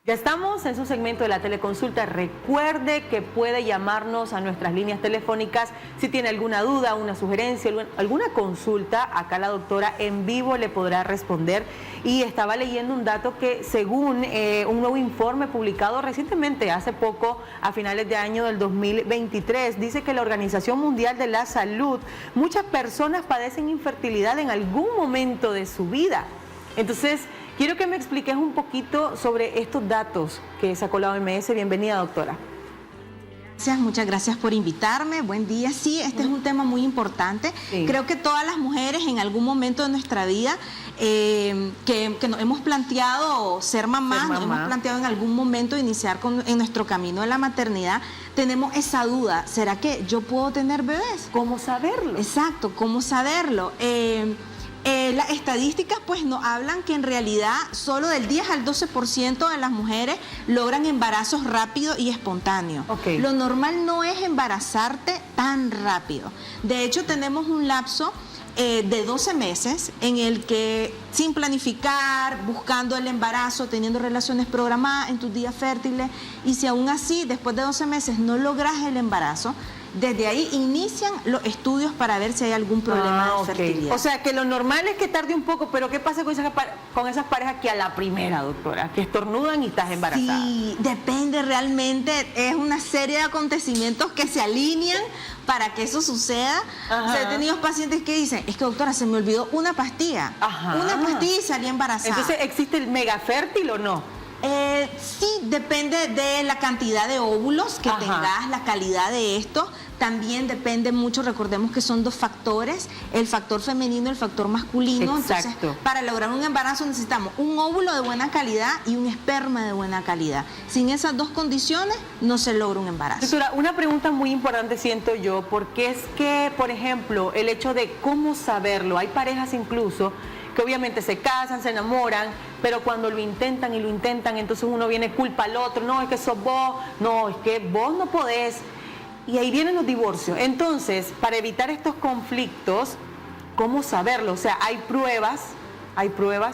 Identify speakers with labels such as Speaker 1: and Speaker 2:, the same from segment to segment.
Speaker 1: Ya estamos en su segmento de la teleconsulta. Recuerde que puede llamarnos a nuestras líneas telefónicas si tiene alguna duda, una sugerencia, alguna consulta. Acá la doctora en vivo le podrá responder. Y estaba leyendo un dato que según un nuevo informe publicado recientemente, hace poco, a finales de año del 2023, dice que la Organización Mundial de la Salud, muchas personas padecen infertilidad en algún momento de su vida. Entonces, quiero que me expliques un poquito sobre estos datos que sacó la OMS. Bienvenida, doctora.
Speaker 2: Muchas gracias por invitarme. Buen día. Sí, este es un tema muy importante. Sí. Creo que todas las mujeres en algún momento de nuestra vida que nos hemos planteado ser mamás, nos hemos planteado en algún momento iniciar en nuestro camino de la maternidad, tenemos esa duda. ¿Será que yo puedo tener bebés?
Speaker 1: ¿Cómo saberlo?
Speaker 2: Exacto, ¿cómo saberlo? Las estadísticas pues nos hablan que en realidad solo del 10 al 12% de las mujeres logran embarazos rápidos y espontáneos. Okay. Lo normal no es embarazarte tan rápido. De hecho, tenemos un lapso de 12 meses en el que sin planificar, buscando el embarazo, teniendo relaciones programadas en tus días fértiles, y si aún así después de 12 meses no logras el embarazo, desde ahí inician los estudios para ver si hay algún problema de fertilidad.
Speaker 1: O sea, que lo normal es que tarde un poco, pero ¿qué pasa con esas parejas que a la primera, doctora, que estornudan y estás embarazada?
Speaker 2: Sí, depende realmente, es una serie de acontecimientos que se alinean para que eso suceda. O sea, he tenido pacientes que dicen, es que doctora, se me olvidó una pastilla. Una pastilla y salí embarazada.
Speaker 1: Entonces, ¿existe el mega fértil o no?
Speaker 2: Sí, depende de la cantidad de óvulos que tengas, la calidad de esto. También depende mucho, recordemos que son dos factores, el factor femenino y el factor masculino.
Speaker 1: Exacto.
Speaker 2: Entonces, para lograr un embarazo necesitamos un óvulo de buena calidad y un esperma de buena calidad. Sin esas dos condiciones no se logra un embarazo.
Speaker 1: Doctora, una pregunta muy importante siento yo, porque es que, por ejemplo, el hecho de cómo saberlo, hay parejas incluso que obviamente se casan, se enamoran, pero cuando lo intentan, entonces uno viene culpa al otro, no, es que sos vos, no, es que vos no podés, y ahí vienen los divorcios. Entonces, para evitar estos conflictos, ¿cómo saberlo? O sea, hay pruebas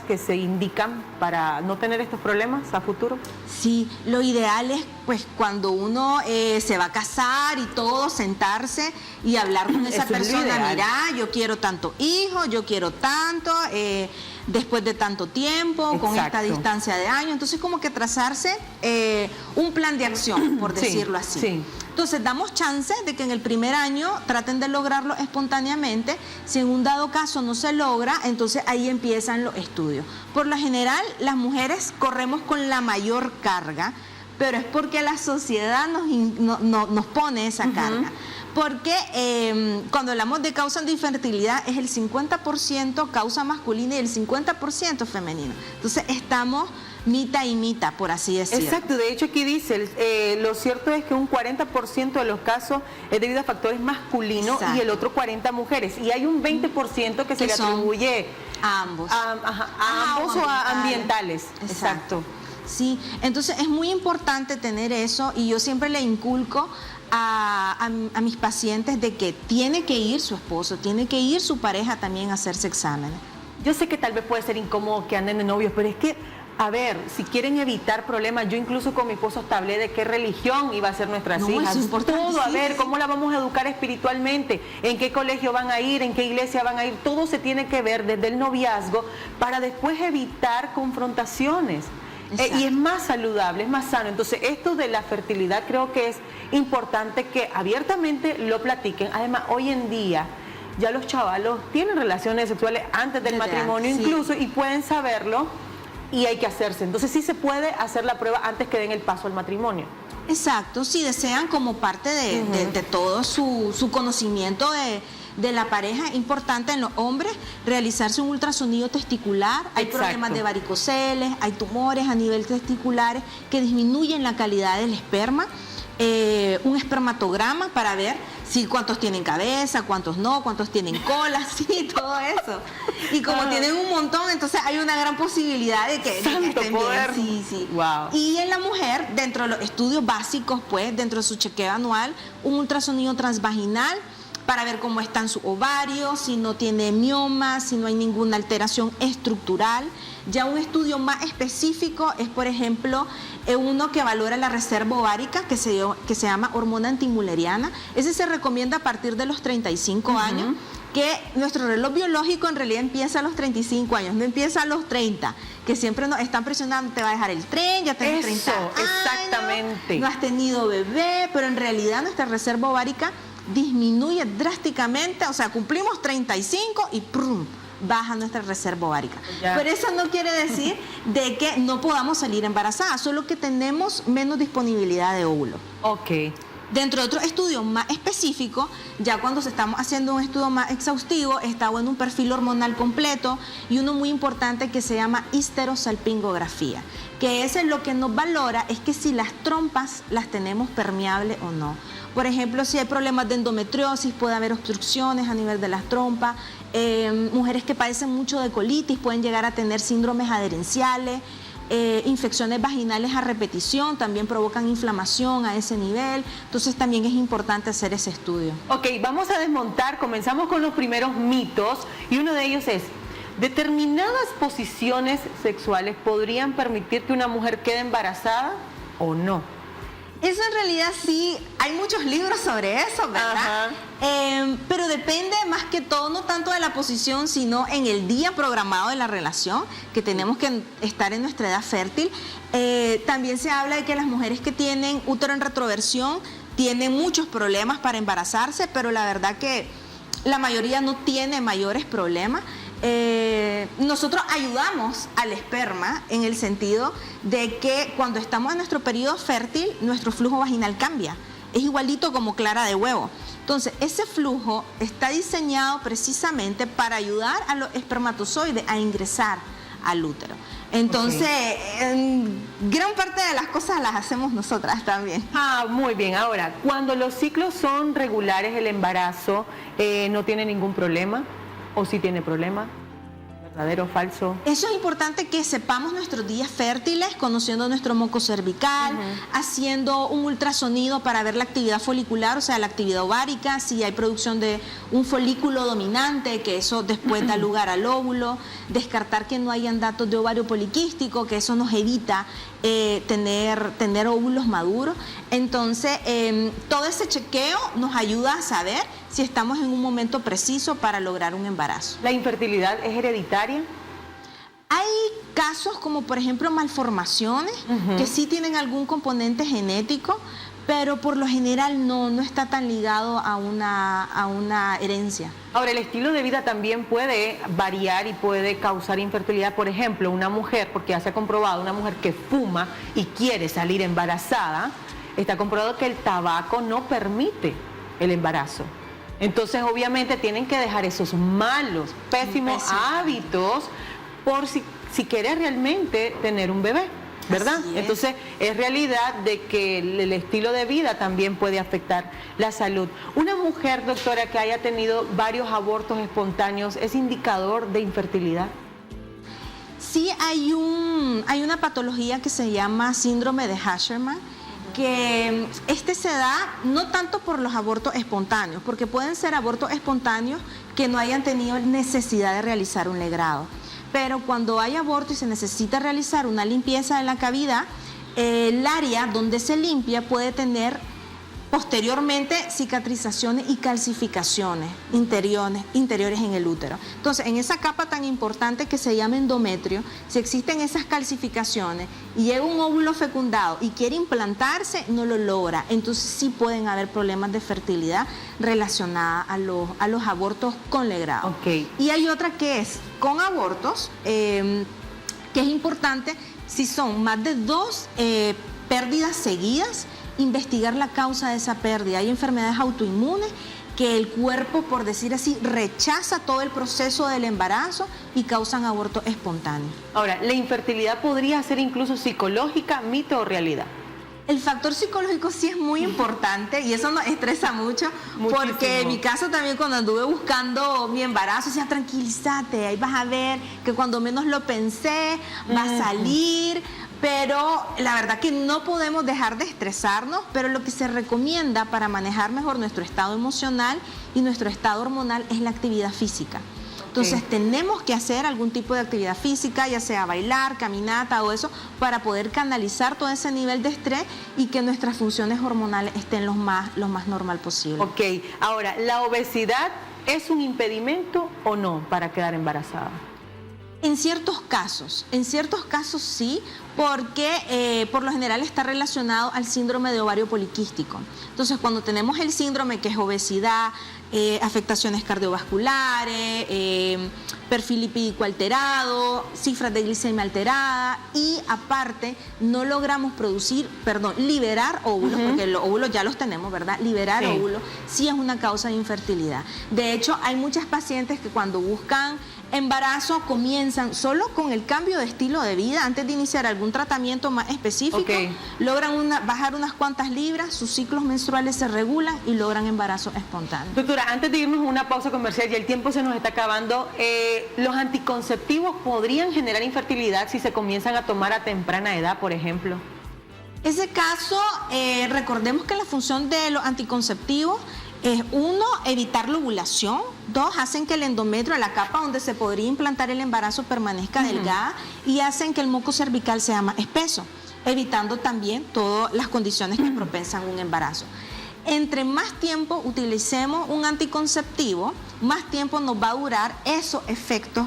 Speaker 1: que se indican para no tener estos problemas a futuro.
Speaker 2: Sí, lo ideal es pues cuando uno se va a casar y todo, sentarse y hablar con esa persona. Mira, yo quiero tanto hijo, yo quiero tanto, después de tanto tiempo, con esta distancia de años. Entonces como que trazarse un plan de acción, por decirlo así.
Speaker 1: Sí.
Speaker 2: Entonces damos chance de que en el primer año traten de lograrlo espontáneamente. Si en un dado caso no se logra, entonces ahí empiezan los estudios. Por lo general, las mujeres corremos con la mayor carga, pero es porque la sociedad nos pone esa carga. Porque cuando hablamos de causas de infertilidad es el 50% causa masculina y el 50% femenino. Entonces estamos mitad y mitad, por así decirlo.
Speaker 1: Exacto, de hecho aquí dice, lo cierto es que un 40% de los casos es debido a factores masculinos y el otro 40% mujeres. Y hay un 20% que se le atribuye
Speaker 2: a ambos.
Speaker 1: A ambos o a ambientales.
Speaker 2: Exacto. Sí, entonces es muy importante tener eso y yo siempre le inculco a mis pacientes de que tiene que ir su esposo, tiene que ir su pareja también a hacerse exámenes.
Speaker 1: Yo sé que tal vez puede ser incómodo que anden de novios, pero es que, a ver, si quieren evitar problemas, yo incluso con mi esposo hablé de qué religión iba a ser nuestras hijas. Todo, a ver, cómo la vamos a educar espiritualmente, en qué colegio van a ir, en qué iglesia van a ir, todo se tiene que ver desde el noviazgo para después evitar confrontaciones. Y es más saludable, es más sano. Entonces, esto de la fertilidad creo que es importante que abiertamente lo platiquen. Además, hoy en día ya los chavalos tienen relaciones sexuales antes del matrimonio incluso y pueden saberlo y hay que hacerse. Entonces, sí se puede hacer la prueba antes que den el paso al matrimonio.
Speaker 2: Exacto, si desean como parte de todo su conocimiento de la pareja, importante en los hombres realizarse un ultrasonido testicular. Hay problemas de varicoceles, hay tumores a nivel testicular que disminuyen la calidad del esperma. Un espermatograma para ver si cuántos tienen cabeza, cuántos no, cuántos tienen cola, sí, todo eso. Y como tienen un montón, entonces hay una gran posibilidad de que estén
Speaker 1: poder.
Speaker 2: Bien. Sí.
Speaker 1: Wow.
Speaker 2: Y en la mujer, dentro de los estudios básicos, pues, dentro de su chequeo anual, un ultrasonido transvaginal, para ver cómo están sus ovarios, si no tiene mioma, si no hay ninguna alteración estructural. Ya un estudio más específico es, por ejemplo, uno que valora la reserva ovárica, que se llama hormona antimuleriana. Ese se recomienda a partir de los 35 años, que nuestro reloj biológico en realidad empieza a los 35 años, no empieza a los 30, que siempre nos están presionando, te va a dejar el tren, ya tienes 30 años,
Speaker 1: exactamente.
Speaker 2: No has tenido bebé, pero en realidad nuestra reserva ovárica disminuye drásticamente, o sea, cumplimos 35 y ¡prum!, baja nuestra reserva ovárica. Pero eso no quiere decir de que no podamos salir embarazadas, solo que tenemos menos disponibilidad de óvulo.
Speaker 1: Ok.
Speaker 2: Dentro de otro estudio más específico, ya cuando se estamos haciendo un estudio más exhaustivo, está bueno un perfil hormonal completo y uno muy importante que se llama histerosalpingografía, que ese lo que nos valora es que si las trompas las tenemos permeables o no. Por ejemplo, si hay problemas de endometriosis, puede haber obstrucciones a nivel de las trompas. Mujeres que padecen mucho de colitis pueden llegar a tener síndromes adherenciales. Infecciones vaginales a repetición también provocan inflamación a ese nivel, entonces también es importante hacer ese estudio.
Speaker 1: Ok, vamos a desmontar, comenzamos con los primeros mitos y uno de ellos es: ¿determinadas posiciones sexuales podrían permitir que una mujer quede embarazada o no?
Speaker 2: Eso en realidad sí, hay muchos libros sobre eso, ¿verdad? Pero depende más que todo, no tanto de la posición, sino en el día programado de la relación, que tenemos que estar en nuestra edad fértil. También se habla de que las mujeres que tienen útero en retroversión tienen muchos problemas para embarazarse, pero la verdad que la mayoría no tiene mayores problemas. Nosotros ayudamos al esperma en el sentido de que cuando estamos en nuestro periodo fértil, nuestro flujo vaginal cambia. Es igualito como clara de huevo. Entonces, ese flujo está diseñado precisamente para ayudar a los espermatozoides a ingresar al útero. Entonces, gran parte de las cosas las hacemos nosotras también.
Speaker 1: Muy bien. Ahora, cuando los ciclos son regulares, el embarazo no tiene ningún problema. ¿O sí tiene problema? ¿Verdadero o falso?
Speaker 2: Eso es importante que sepamos nuestros días fértiles, conociendo nuestro moco cervical, haciendo un ultrasonido para ver la actividad folicular, o sea, la actividad ovárica, si hay producción de un folículo dominante, que eso después da lugar al óvulo, descartar que no hayan datos de ovario poliquístico, que eso nos evita tener óvulos maduros. Entonces, todo ese chequeo nos ayuda a saber si estamos en un momento preciso para lograr un embarazo.
Speaker 1: ¿La infertilidad es hereditaria?
Speaker 2: Hay casos como por ejemplo malformaciones que sí tienen algún componente genético, pero por lo general no está tan ligado a una herencia.
Speaker 1: Ahora, el estilo de vida también puede variar y puede causar infertilidad. Por ejemplo, una mujer, porque ya se ha comprobado, una mujer que fuma y quiere salir embarazada, está comprobado que el tabaco no permite el embarazo. Entonces, obviamente, tienen que dejar esos malos, pésimos hábitos por si quieres realmente tener un bebé, ¿verdad? Entonces, es realidad de que el estilo de vida también puede afectar la salud. Una mujer, doctora, que haya tenido varios abortos espontáneos, ¿es indicador de infertilidad?
Speaker 2: Sí, hay una patología que se llama síndrome de Asherman, que se da no tanto por los abortos espontáneos, porque pueden ser abortos espontáneos que no hayan tenido necesidad de realizar un legrado. Pero cuando hay aborto y se necesita realizar una limpieza de la cavidad, el área donde se limpia puede tener posteriormente cicatrizaciones y calcificaciones interiores en el útero. Entonces, en esa capa tan importante que se llama endometrio, si existen esas calcificaciones y llega un óvulo fecundado y quiere implantarse, no lo logra. Entonces sí pueden haber problemas de fertilidad relacionados a los abortos con legrado. Y hay otra que es con abortos, que es importante si son más de 2 pérdidas seguidas, investigar la causa de esa pérdida. Hay enfermedades autoinmunes que el cuerpo, por decir así, rechaza todo el proceso del embarazo y causan aborto espontáneo.
Speaker 1: Ahora, ¿la infertilidad podría ser incluso psicológica, mito o realidad?
Speaker 2: El factor psicológico sí es muy importante y eso nos estresa mucho. Muchísimo. Porque en mi caso también, cuando anduve buscando mi embarazo, decía, tranquilízate, ahí vas a ver que cuando menos lo pensé va a salir, Pero la verdad que no podemos dejar de estresarnos, pero lo que se recomienda para manejar mejor nuestro estado emocional y nuestro estado hormonal es la actividad física. Entonces tenemos que hacer algún tipo de actividad física, ya sea bailar, caminata o eso, para poder canalizar todo ese nivel de estrés y que nuestras funciones hormonales estén lo más normal posible.
Speaker 1: Ok, ahora, ¿la obesidad es un impedimento o no para quedar embarazada?
Speaker 2: En ciertos casos sí, porque por lo general está relacionado al síndrome de ovario poliquístico. Entonces, cuando tenemos el síndrome, que es obesidad, afectaciones cardiovasculares, perfil lipídico alterado, cifras de glicemia alterada, y aparte no logramos liberar óvulos, porque los óvulos ya los tenemos, ¿verdad? Liberar óvulos sí es una causa de infertilidad. De hecho, hay muchas pacientes que cuando buscan embarazo comienzan solo con el cambio de estilo de vida antes de iniciar algún tratamiento más específico, logran bajar unas cuantas libras, sus ciclos menstruales se regulan y logran embarazo espontáneo.
Speaker 1: Doctora, antes de irnos a una pausa comercial, ya el tiempo se nos está acabando, ¿los anticonceptivos podrían generar infertilidad si se comienzan a tomar a temprana edad, por ejemplo?
Speaker 2: Ese caso, recordemos que la función de los anticonceptivos es, 1, evitar la ovulación, 2, hacen que el endometrio, la capa donde se podría implantar el embarazo, permanezca delgada, y hacen que el moco cervical sea más espeso, evitando también todas las condiciones que propensan un embarazo. Entre más tiempo utilicemos un anticonceptivo, más tiempo nos va a durar esos efectos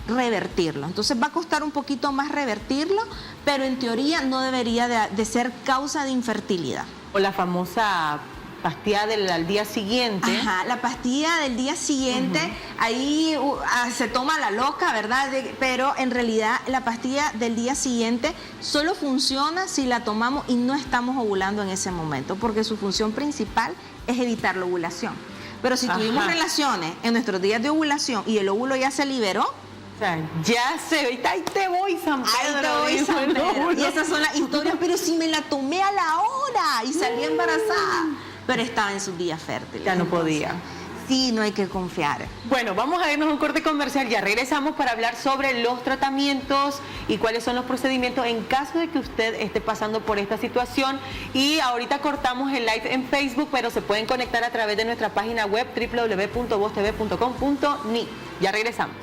Speaker 2: revertirlo. Entonces va a costar un poquito más revertirlo, pero en teoría no debería de ser causa de infertilidad.
Speaker 1: O la famosa pastilla del día siguiente.
Speaker 2: Ajá, la pastilla del día siguiente, ahí se toma la loca, ¿verdad? Pero en realidad la pastilla del día siguiente solo funciona si la tomamos y no estamos ovulando en ese momento, porque su función principal es evitar la ovulación. Pero si tuvimos relaciones en nuestros días de ovulación y el óvulo ya se liberó,
Speaker 1: o sea, ya sé, ahí te voy, San Pedro.
Speaker 2: Ahí te voy, San Pedro. Y esas son las historias, pero si me la tomé a la hora y salí embarazada, pero estaba en sus días fértiles.
Speaker 1: Ya no podía.
Speaker 2: Sí, no hay que confiar.
Speaker 1: Bueno, vamos a irnos a un corte comercial, ya regresamos para hablar sobre los tratamientos y cuáles son los procedimientos en caso de que usted esté pasando por esta situación. Y ahorita cortamos el live en Facebook, pero se pueden conectar a través de nuestra página web www.vostv.com.ni. Ya regresamos.